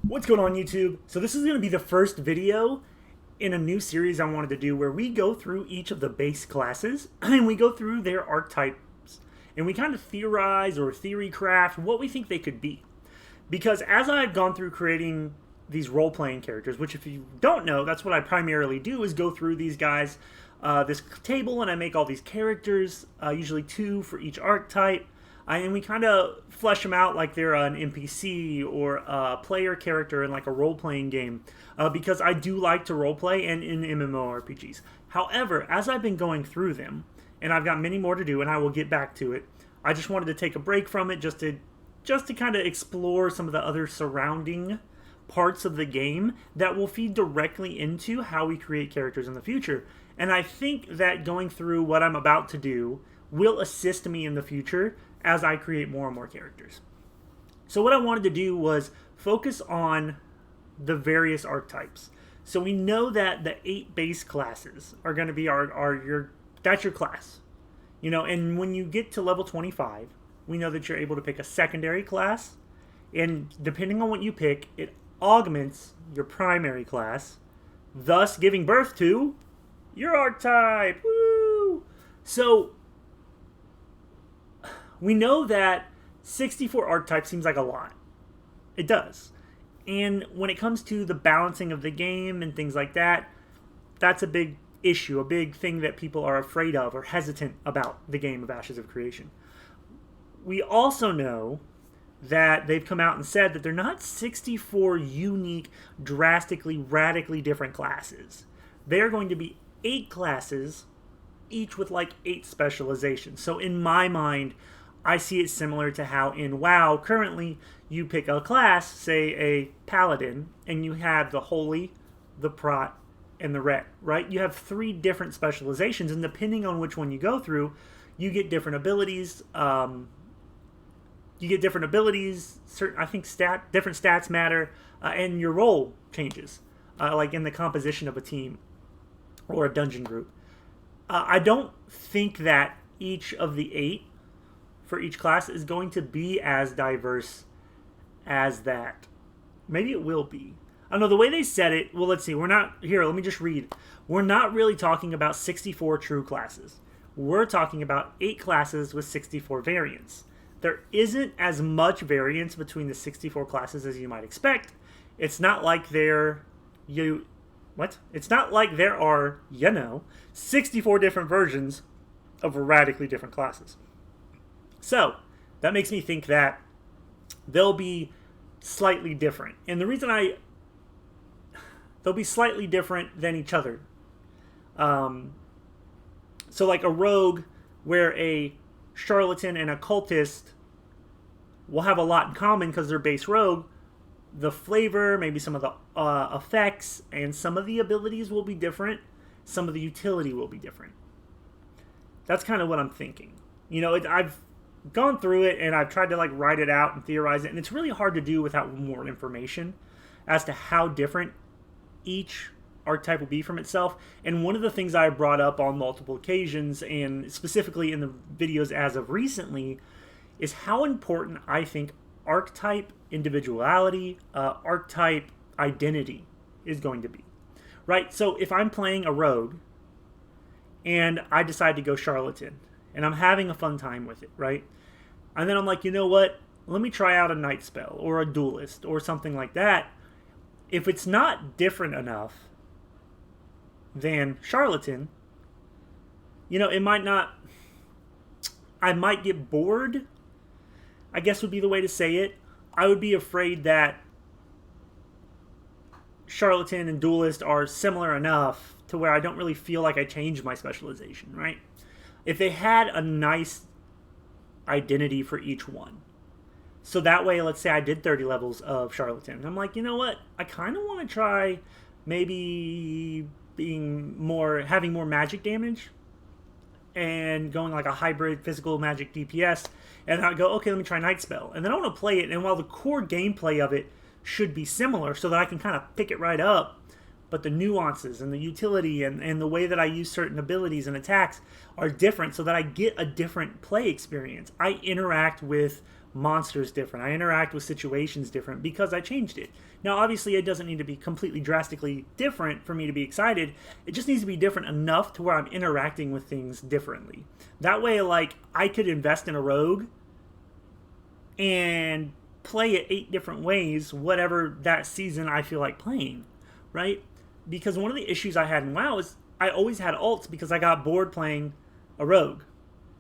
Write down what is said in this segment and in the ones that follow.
What's going on, YouTube? So this is going to be the first video in a new series I wanted to do where we go through each of the base classes and we go through their archetypes and we kind of theorize or theorycraft what we think they could be. Because as I've gone through creating these role-playing characters, which if you don't know, that's what I primarily do, is go through these guys, this table, and I make all these characters, usually 2 for each archetype. And we kind of flesh them out like they're an NPC or a player character in like a role-playing game, because I do like to role-play and in MMORPGs. However, as I've been going through them, and I've got many more to do, and I will get back to it, I just wanted to take a break from it just to kind of explore some of the other surrounding parts of the game that will feed directly into how we create characters in the future. And I think that going through what I'm about to do will assist me in the future as I create more and more characters. So what I wanted to do was focus on the various archetypes. So we know that the 8 base classes are going to be that's your class. You know, and when you get to level 25, we know that you're able to pick a secondary class, and depending on what you pick, it augments your primary class, thus giving birth to your archetype. Woo! So we know that 64 archetypes seems like a lot. It does. And when it comes to the balancing of the game and things like that, that's a big issue, a big thing that people are afraid of or hesitant about the game of Ashes of Creation. We also know that they've come out and said that they're not 64 unique, drastically, radically different classes. They're going to be 8 classes, each with like 8 specializations. So in my mind, I see it similar to how in WoW, currently, you pick a class, say a Paladin, and you have the Holy, the Prot, and the Ret, right? You have 3 different specializations, and depending on which one you go through, you get different abilities. Certain, I think different stats matter, and your role changes, like in the composition of a team or a dungeon group. I don't think that each of the 8 for each class is going to be as diverse as that. Maybe it will be. I don't know, the way they said it, well, let's see, let me just read. We're not really talking about 64 true classes. We're talking about 8 classes with 64 variants. There isn't as much variance between the 64 classes as you might expect. It's not like It's not like there are, 64 different versions of radically different classes. So, that makes me think that they'll be slightly different. And the reason they'll be slightly different than each other. So like a rogue, where a charlatan and a cultist will have a lot in common because they're base rogue, the flavor, maybe some of the effects, and some of the abilities will be different. Some of the utility will be different. That's kind of what I'm thinking. You know, I've gone through it and I've tried to like write it out and theorize it, and it's really hard to do without more information as to how different each archetype will be from itself. And one of the things I brought up on multiple occasions, and specifically in the videos as of recently, is how important I think archetype individuality, archetype identity is going to be. Right? So if I'm playing a rogue and I decide to go charlatan and I'm having a fun time with it, right? And then I'm like, you know what? Let me try out a night spell or a duelist or something like that. If it's not different enough than charlatan, it might not. I might get bored, I guess would be the way to say it. I would be afraid that charlatan and duelist are similar enough to where I don't really feel like I changed my specialization, right? If they had a nice identity for each one. So that way, let's say I did 30 levels of charlatan. I'm like, you know what? I kind of want to try maybe having more magic damage and going like a hybrid physical magic DPS. And I go, okay, let me try night spell. And then I want to play it. And while the core gameplay of it should be similar so that I can kind of pick it right up, but the nuances and the utility and the way that I use certain abilities and attacks are different so that I get a different play experience. I interact with monsters different. I interact with situations different because I changed it. Now, obviously, it doesn't need to be completely drastically different for me to be excited. It just needs to be different enough to where I'm interacting with things differently. That way, like, I could invest in a rogue and play it 8 different ways, whatever that season I feel like playing, right? Because one of the issues I had in WoW is I always had alts because I got bored playing a rogue.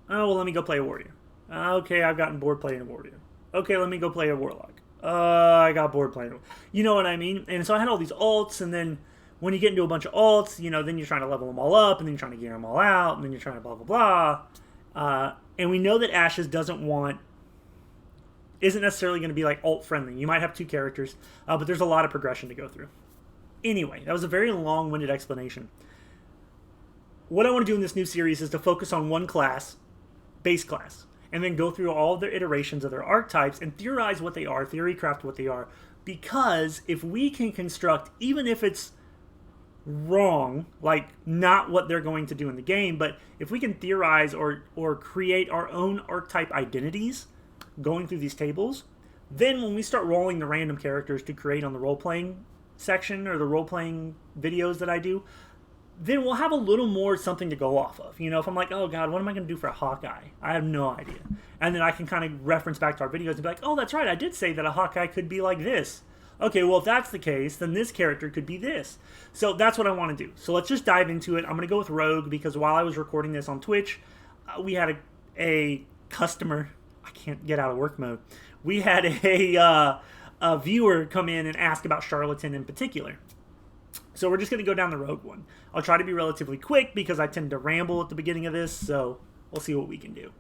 Oh, well, let me go play a warrior. Okay, I've gotten bored playing a warrior. Okay, let me go play a warlock. I got bored playing. You know what I mean? And so I had all these alts, and then when you get into a bunch of alts, you know, then you're trying to level them all up, and then you're trying to gear them all out, and then you're trying to blah, blah, blah. And we know that Ashes isn't necessarily going to be like alt friendly. You might have 2 characters, but there's a lot of progression to go through. Anyway, that was a very long-winded explanation. What I want to do in this new series is to focus on one class, base class, and then go through all of their iterations of their archetypes and theorize what they are, theorycraft what they are. Because if we can construct, even if it's wrong, like not what they're going to do in the game, but if we can theorize or create our own archetype identities going through these tables, then when we start rolling the random characters to create on the role-playing section or the role-playing videos that I do, then we'll have a little more something to go off of. You know, if I'm like, oh God, what am I going to do for a Hawkeye? I have no idea. And then I can kind of reference back to our videos and be like, oh, that's right, I did say that a Hawkeye could be like this. Okay, well, if that's the case, then this character could be this. So that's what I want to do. So let's just dive into it. I'm going to go with Rogue because while I was recording this on Twitch, we had a customer. I can't get out of work mode. We had a viewer come in and ask about Charlatan in particular. So we're just going to go down the Rogue one. I'll try to be relatively quick because I tend to ramble at the beginning of this, so we'll see what we can do.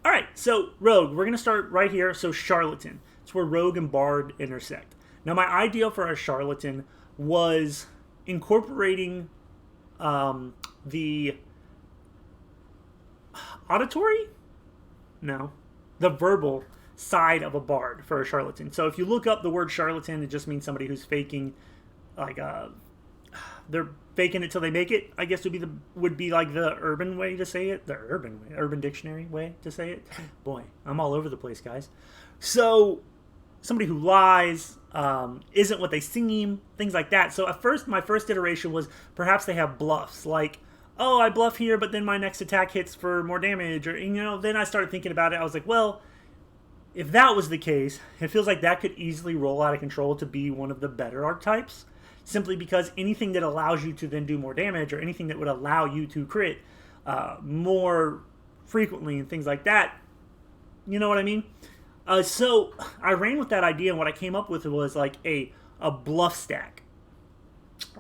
All right, so Rogue, we're going to start right here. So Charlatan, it's where Rogue and Bard intersect. Now my idea for a Charlatan was incorporating the auditory? No. The verbal side of a Bard for a Charlatan. So if you look up the word Charlatan, it just means somebody who's faking, like they're faking it till they make it, I guess would be like the urban way to say it. The urban dictionary way to say it. Boy, I'm all over the place, guys. So somebody who lies, isn't what they seem, things like that. So at first, my first iteration was perhaps they have bluffs, like, oh, I bluff here, but then my next attack hits for more damage, or, you know, then I started thinking about it. I was like, well, if that was the case, it feels like that could easily roll out of control to be one of the better archetypes, simply because anything that allows you to then do more damage, or anything that would allow you to crit more frequently and things like that, you know what I mean? So I ran with that idea, and what I came up with was like a bluff stack.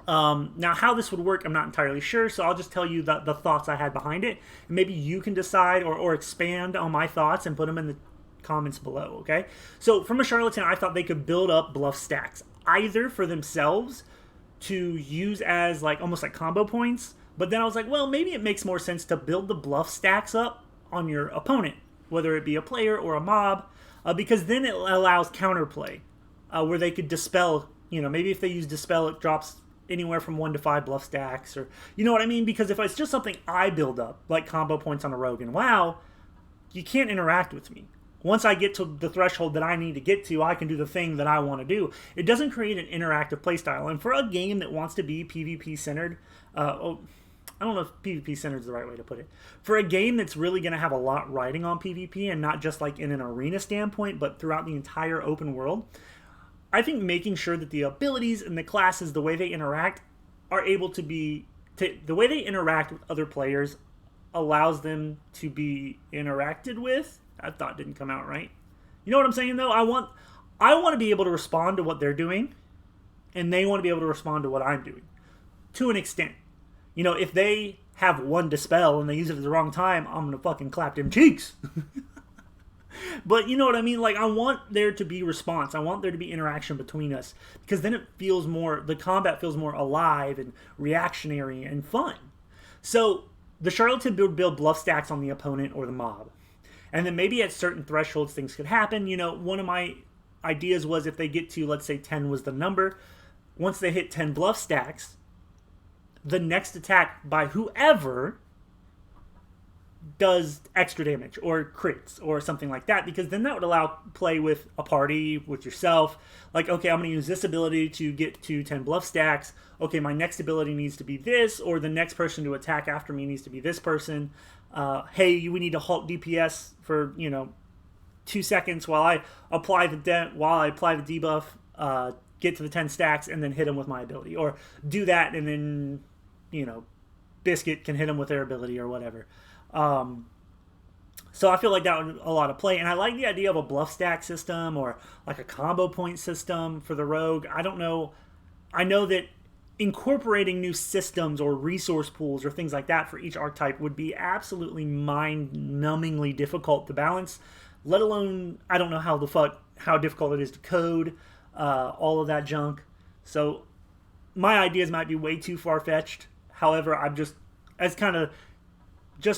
Now, how this would work, I'm not entirely sure, so I'll just tell you the thoughts I had behind it, and maybe you can decide or expand on my thoughts and put them in the comments below, okay? So from a Charlatan, I thought they could build up bluff stacks, either for themselves to use as like almost like combo points, but then I was like, well, maybe it makes more sense to build the bluff stacks up on your opponent, whether it be a player or a mob, because then it allows counterplay, where they could dispel, you know, maybe if they use dispel, it drops anywhere from 1 to 5 bluff stacks, or, you know what I mean? Because if it's just something I build up, like combo points on a rogue and WoW, you can't interact with me. Once I get to the threshold that I need to get to, I can do the thing that I want to do. It doesn't create an interactive playstyle. And for a game that wants to be PvP centered, I don't know if PvP centered is the right way to put it. For a game that's really going to have a lot riding on PvP, and not just like in an arena standpoint, but throughout the entire open world, I think making sure that the abilities and the classes, the way they interact, are able to be, the way they interact with other players allows them to be interacted with. That thought didn't come out right. You know what I'm saying, though? I want to be able to respond to what they're doing, and they want to be able to respond to what I'm doing, to an extent. You know, if they have 1 dispel and they use it at the wrong time, I'm gonna fucking clap them cheeks. But you know what I mean? Like, I want there to be response. I want there to be interaction between us, because then it feels more, the combat feels more alive and reactionary and fun. So the Charlatan would build bluff stacks on the opponent or the mob. And then maybe at certain thresholds things could happen. You know, one of my ideas was if they get to, let's say 10 was the number, once they hit 10 bluff stacks, the next attack by whoever does extra damage or crits or something like that, because then that would allow play with a party, with yourself. Like, okay, I'm going to use this ability to get to 10 bluff stacks. Okay, my next ability needs to be this, or the next person to attack after me needs to be this person. Hey, we need to halt DPS for 2 seconds while I apply the debuff, get to the 10 stacks, and then hit them with my ability, or do that, and then Biscuit can hit them with their ability or whatever. So I feel like that would a lot of play, and I like the idea of a bluff stack system or like a combo point system for the rogue. I don't know. I know that incorporating new systems or resource pools or things like that for each archetype would be absolutely mind-numbingly difficult to balance. Let alone, I don't know how difficult it is to code all of that junk. So my ideas might be way too far-fetched. However, I'm just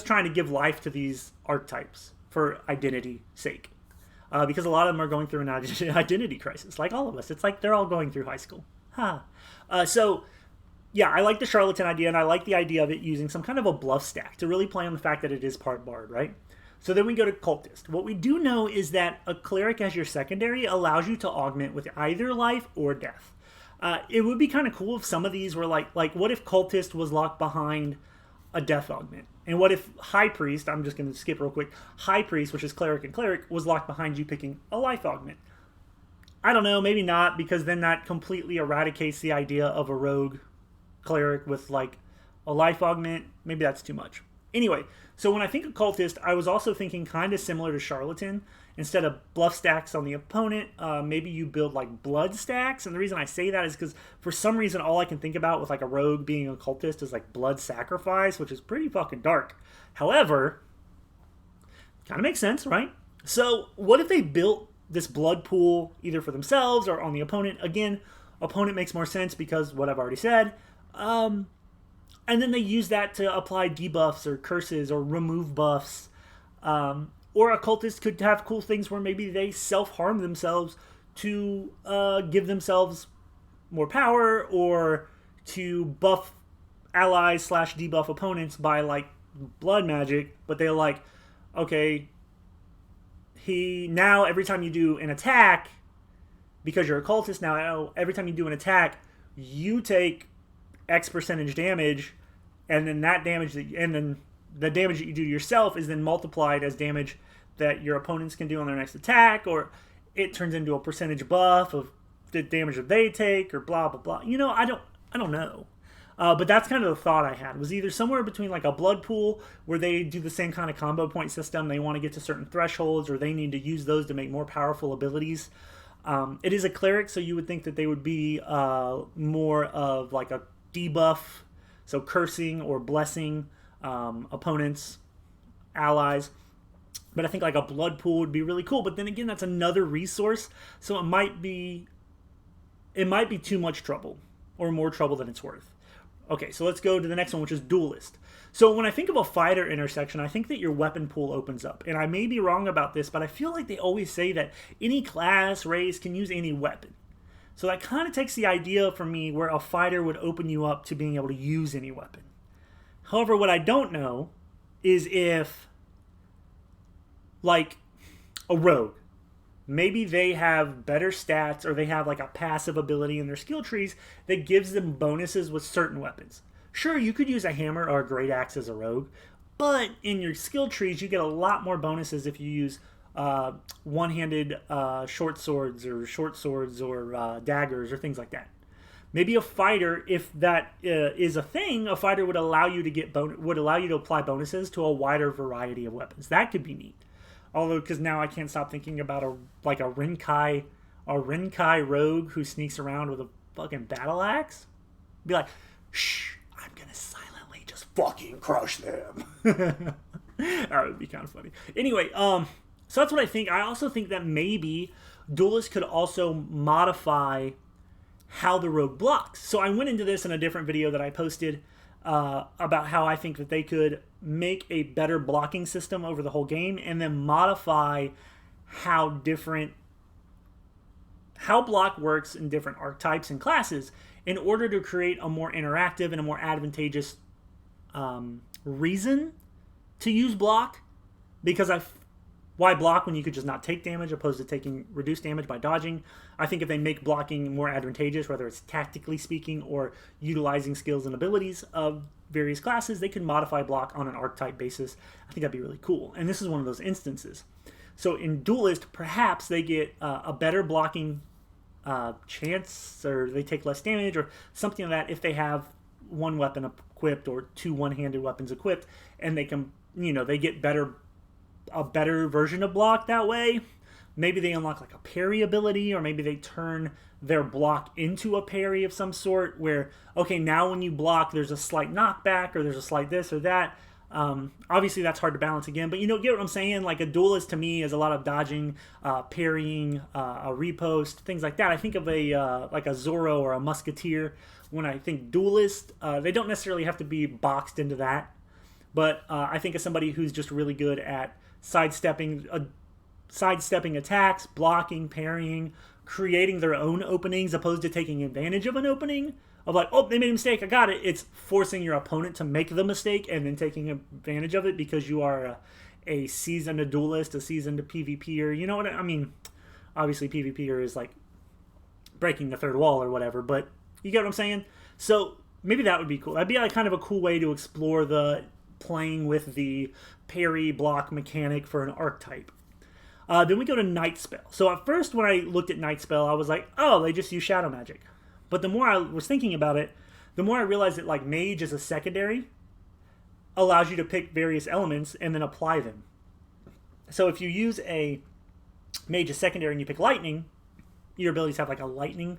trying to give life to these archetypes for identity's sake. Because a lot of them are going through an identity crisis, like all of us. It's like they're all going through high school. So, yeah, I like the Charlatan idea, and I like the idea of it using some kind of a bluff stack to really play on the fact that it is part bard, right? So then we go to Cultist. What we do know is that a cleric as your secondary allows you to augment with either life or death. It would be kind of cool if some of these were like what if Cultist was locked behind a death augment? And what if High Priest, I'm just going to skip real quick, High Priest, which is cleric and cleric, was locked behind you picking a life augment? I don't know, maybe not, because then that completely eradicates the idea of a rogue cleric with like a life augment. Maybe that's too much. Anyway, so when I think of Cultist, I was also thinking kind of similar to Charlatan. Instead of bluff stacks on the opponent, maybe you build like blood stacks. And the reason I say that is because for some reason all I can think about with like a rogue being a cultist is like blood sacrifice, which is pretty fucking dark. However, kind of makes sense, right? So what if they built this blood pool either for themselves or on the opponent? Again, opponent makes more sense because what I've already said. And then they use that to apply debuffs or curses or remove buffs. Or a cultist could have cool things where maybe they self-harm themselves to give themselves more power, or to buff allies / debuff opponents by like blood magic. But they're like, okay, now every time you do an attack, because you're a cultist now, every time you do an attack, you take X percentage damage, and then the damage that you do to yourself is then multiplied as damage that your opponents can do on their next attack, or it turns into a percentage buff of the damage that they take, or blah blah blah. I don't know. But that's kind of the thought I had. It was either somewhere between like a blood pool where they do the same kind of combo point system. They want to get to certain thresholds, or they need to use those to make more powerful abilities. It is a cleric, so you would think that they would be more of like a debuff, so cursing or blessing opponents, allies. But I think like a blood pool would be really cool. But then again, that's another resource, so it might be too much trouble, or more trouble than it's worth. Okay, so let's go to the next one, which is Duelist. So when I think of a fighter intersection, I think that your weapon pool opens up. And I may be wrong about this, but I feel like they always say that any class, race can use any weapon. So that kind of takes the idea from me where a fighter would open you up to being able to use any weapon. However, what I don't know is if, like, a rogue, maybe they have better stats, or they have like a passive ability in their skill trees that gives them bonuses with certain weapons. Sure, you could use a hammer or a great axe as a rogue, but in your skill trees, you get a lot more bonuses if you use one-handed short swords or daggers or things like that. Maybe a fighter, if that is a thing, a fighter would allow you to apply bonuses to a wider variety of weapons. That could be neat. Although, because now I can't stop thinking about a Rinkai rogue who sneaks around with a fucking battle axe. Be like, shh, I'm gonna silently just fucking crush them. That would be kind of funny. Anyway, so that's what I think. I also think that maybe Duelist could also modify how the rogue blocks. So I went into this in a different video that I posted about how I think that they could make a better blocking system over the whole game, and then modify how block works in different archetypes and classes in order to create a more interactive and a more advantageous reason to use block, because why block when you could just not take damage opposed to taking reduced damage by dodging? I think if they make blocking more advantageous, whether it's tactically speaking or utilizing skills and abilities of various classes, they can modify block on an archetype basis. I think that'd be really cool. And this is one of those instances. So in Duelist, perhaps they get a better blocking chance, or they take less damage, or something like that if they have one weapon equipped or two one-handed weapons equipped, and they can, they get a better version of block that way. Maybe they unlock like a parry ability, or maybe they turn their block into a parry of some sort where, okay, now when you block, there's a slight knockback, or there's a slight this or that. Obviously that's hard to balance again, but get what I'm saying? Like a Duelist to me is a lot of dodging, parrying, a repost, things like that. I think of like a Zorro or a Musketeer when I think Duelist. They don't necessarily have to be boxed into that, but I think of somebody who's just really good at sidestepping attacks, blocking, parrying, creating their own openings opposed to taking advantage of an opening of like, oh, they made a mistake, I got it. It's forcing your opponent to make the mistake and then taking advantage of it because you are a seasoned duelist, a seasoned PvPer. You know what I mean? Obviously, PvPer is like breaking the third wall or whatever, but you get what I'm saying? So maybe that would be cool. That'd be like kind of a cool way to explore the playing with the parry block mechanic for an archetype. Then we go to Night Spell. So at first when I looked at Night Spell, I was like, oh, they just use shadow magic. But the more I was thinking about it, the more I realized that like Mage as a secondary allows you to pick various elements and then apply them. So if you use a Mage as secondary and you pick Lightning, your abilities have like a lightning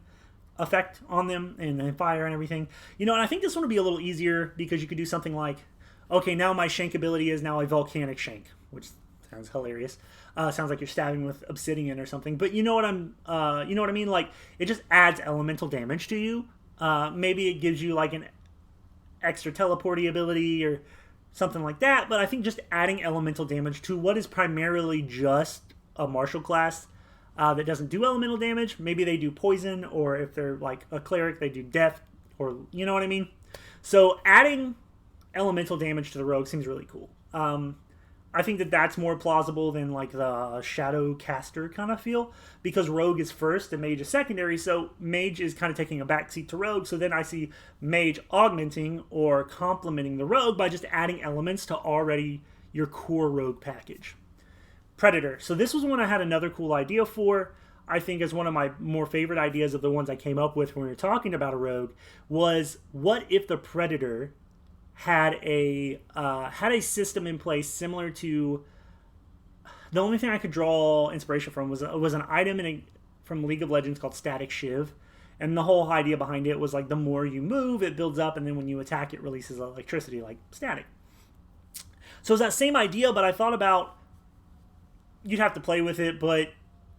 effect on them and then fire and everything. And I think this one would be a little easier because you could do something like, okay, now my Shank ability is now a Volcanic Shank, which sounds hilarious. Sounds like you're stabbing with obsidian or something. But you know what I mean? Like, it just adds elemental damage to you. Maybe it gives you like an extra teleporty ability or something like that. But I think just adding elemental damage to what is primarily just a martial class that doesn't do elemental damage. Maybe they do poison, or if they're like a cleric, they do death, or you know what I mean? So adding elemental damage to the rogue seems really cool. I think that that's more plausible than like the shadow caster kind of feel, because rogue is first and mage is secondary, so mage is kind of taking a backseat to rogue. So then I see mage augmenting or complementing the rogue by just adding elements to already your core rogue package. Predator. So this was one I had another cool idea for. I think is one of my more favorite ideas of the ones I came up with when we were talking about a rogue, was what if the Predator had a system in place similar to, the only thing I could draw inspiration from was an item from League of Legends called Static Shiv, and the whole idea behind it was like the more you move, it builds up, and then when you attack, it releases electricity like static. So it's that same idea, but I thought about you'd have to play with it, but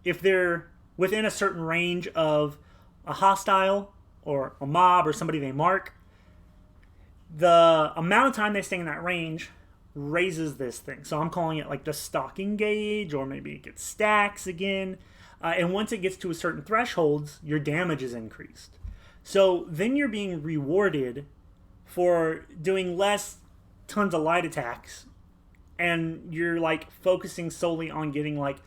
if they're within a certain range of a hostile or a mob or somebody they mark, the amount of time they stay in that range raises this thing. So I'm calling it like the stalking gauge, or maybe it gets stacks again. And once it gets to a certain thresholds, your damage is increased. So then you're being rewarded for doing less tons of light attacks, and you're like focusing solely on getting like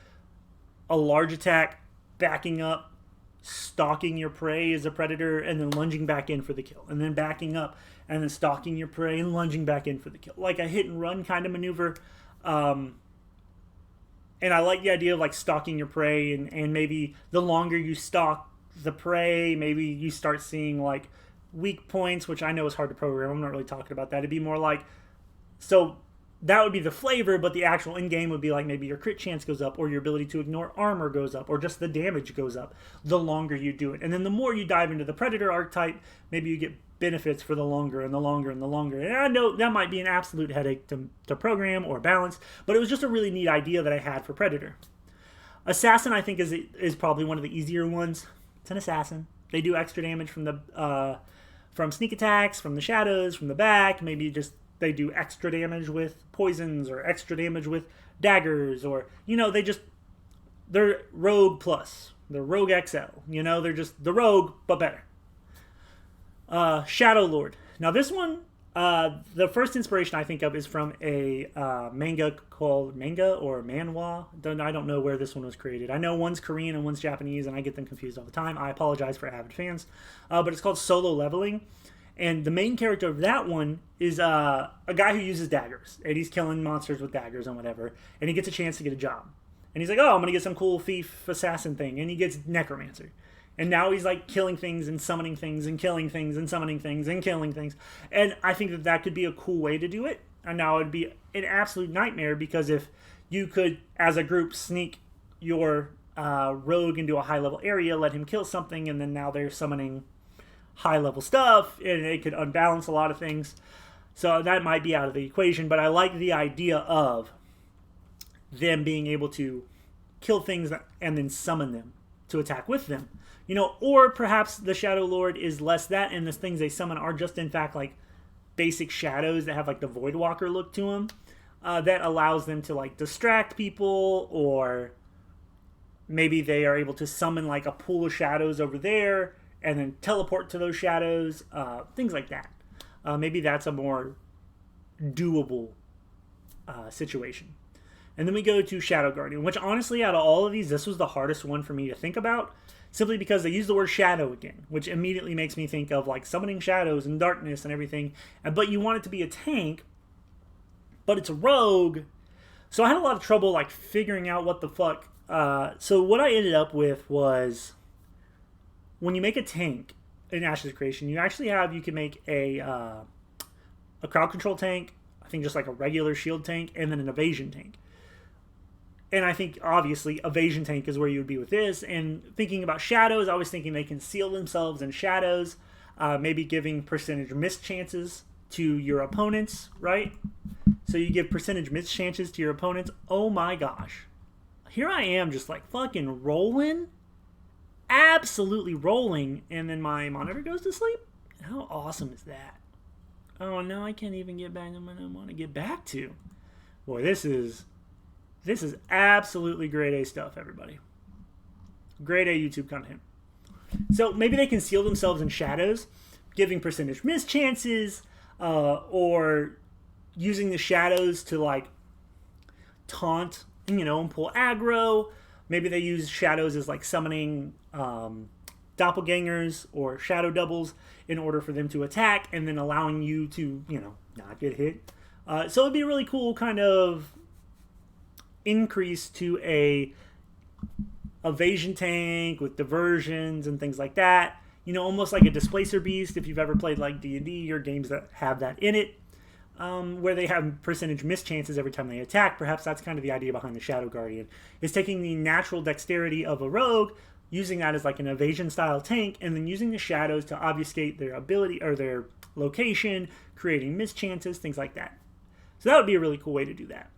a large attack, backing up, stalking your prey as a predator, and then lunging back in for the kill, and then backing up and then stalking your prey and lunging back in for the kill, like a hit and run kind of maneuver. And I like the idea of like stalking your prey, and maybe the longer you stalk the prey, maybe you start seeing like weak points, which I know is hard to program. I'm not really talking about that. It'd be more like, so that would be the flavor, but the actual end game would be like maybe your crit chance goes up, or your ability to ignore armor goes up, or just the damage goes up the longer you do it. And then the more you dive into the Predator archetype, maybe you get benefits for the longer and the longer and the longer. And I know that might be an absolute headache to program or balance, but it was just a really neat idea that I had for Predator. Assassin, I think, is probably one of the easier ones. It's an assassin. They do extra damage from sneak attacks, from the shadows, from the back. Maybe just they do extra damage with poisons, or extra damage with daggers, or they're rogue plus. They're rogue XL. They're just the rogue but better. Shadow Lord. Now this one, The first inspiration I think of is from a manga called Manhwa. I don't know where this one was created. I know one's Korean and one's Japanese, and I get them confused all the time. I apologize for avid fans. But it's called Solo Leveling. And the main character of that one is a guy who uses daggers. And he's killing monsters with daggers and whatever. And he gets a chance to get a job. And he's like, oh, I'm going to get some cool thief assassin thing. And he gets necromancer. And now he's like killing things and summoning things and killing things and summoning things and killing things. And I think that could be a cool way to do it. And now it would be an absolute nightmare, because if you could, as a group, sneak your rogue into a high-level area, let him kill something, and then now they're summoning high-level stuff, and it could unbalance a lot of things. So that might be out of the equation, but I like the idea of them being able to kill things and then summon them to attack with them. You know, or perhaps the Shadow Lord is less that, and the things they summon are just, in fact, like basic shadows that have like the Voidwalker look to them, that allows them to like distract people, or maybe they are able to summon like a pool of shadows over there and then teleport to those shadows, things like that. Maybe that's a more doable situation. And then we go to Shadow Guardian, which honestly, out of all of these, this was the hardest one for me to think about, simply because they use the word shadow again, which immediately makes me think of like summoning shadows and darkness and everything. But you want it to be a tank, but it's a rogue. So I had a lot of trouble like figuring out what the fuck. So what I ended up with was, when you make a tank in Ashes of Creation, you actually you can make a crowd control tank, I think just like a regular shield tank, and then an evasion tank. And I think, obviously, evasion tank is where you would be with this. And thinking about shadows, I was thinking they conceal themselves in shadows, maybe giving percentage miss chances to your opponents, right? So you give percentage miss chances to your opponents. Oh my gosh. Here I am just like fucking rolling. Absolutely rolling. And then my monitor goes to sleep. How awesome is that? Oh, no, I can't even get back to what I want to get back to. Boy, this is absolutely grade A stuff, everybody. Grade A YouTube content. So maybe they conceal themselves in shadows, giving percentage miss chances, or using the shadows to like taunt, and pull aggro. Maybe they use shadows as like summoning doppelgangers or shadow doubles in order for them to attack, and then allowing you to, not get hit. So it'd be a really cool kind of increase to a evasion tank with diversions and things like that. Almost like a displacer beast, if you've ever played like D&D or games that have that in it, where they have percentage miss chances every time they attack. Perhaps that's kind of the idea behind the Shadow Guardian, is taking the natural dexterity of a rogue, using that as like an evasion style tank, and then using the shadows to obfuscate their ability or their location, creating miss chances, things like that. So that would be a really cool way to do that.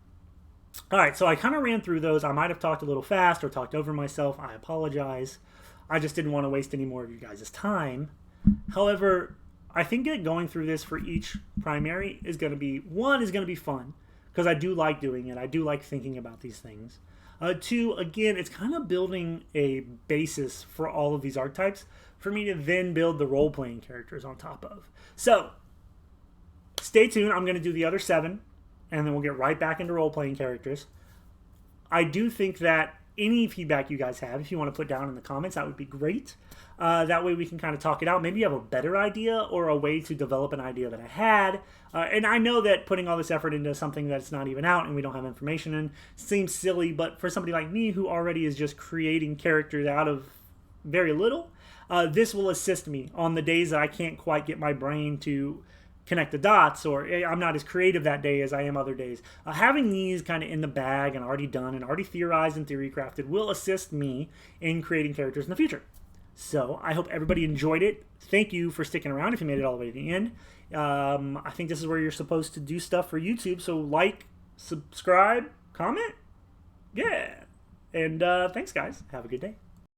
All right, so I kind of ran through those. I might have talked a little fast or talked over myself. I apologize. I just didn't want to waste any more of you guys' time. However, I think that going through this for each primary is going to be fun, because I do like doing it. I do like thinking about these things. Two, again, it's kind of building a basis for all of these archetypes for me to then build the role-playing characters on top of. So, stay tuned. I'm going to do the other 7, and then we'll get right back into role-playing characters. I do think that any feedback you guys have, if you want to put down in the comments, that would be great. That way we can kind of talk it out. Maybe you have a better idea or a way to develop an idea that I had. And I know that putting all this effort into something that's not even out and we don't have information in seems silly, but for somebody like me who already is just creating characters out of very little, this will assist me on the days that I can't quite get my brain to connect the dots, or I'm not as creative that day as I am other days. Having these kind of in the bag and already done and already theorized and theory crafted will assist me in creating characters in the future. So I hope everybody enjoyed it. Thank you for sticking around if you made it all the way to the end. I think this is where you're supposed to do stuff for YouTube. So like, subscribe, comment. Yeah. And thanks, guys. Have a good day.